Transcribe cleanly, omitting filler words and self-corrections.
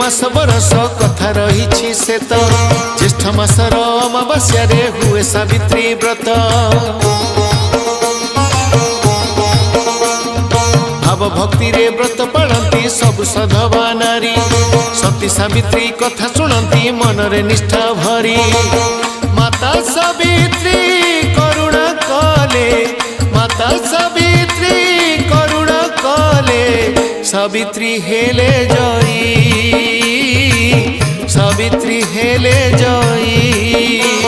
मास बरस कथा रही से तो ज्येष्ठ मासर अमावास्या रे हुए सावित्री व्रत। भाव भक्ति रे व्रत पालती सब सधवा नारी, सती सावित्री कथा शुणती मनरे निष्ठा भरी। माता सावित्री करुणा कले, माता सावित्री करुणा कले, सावित्री हेले जयी, सावित्री हेले जयी।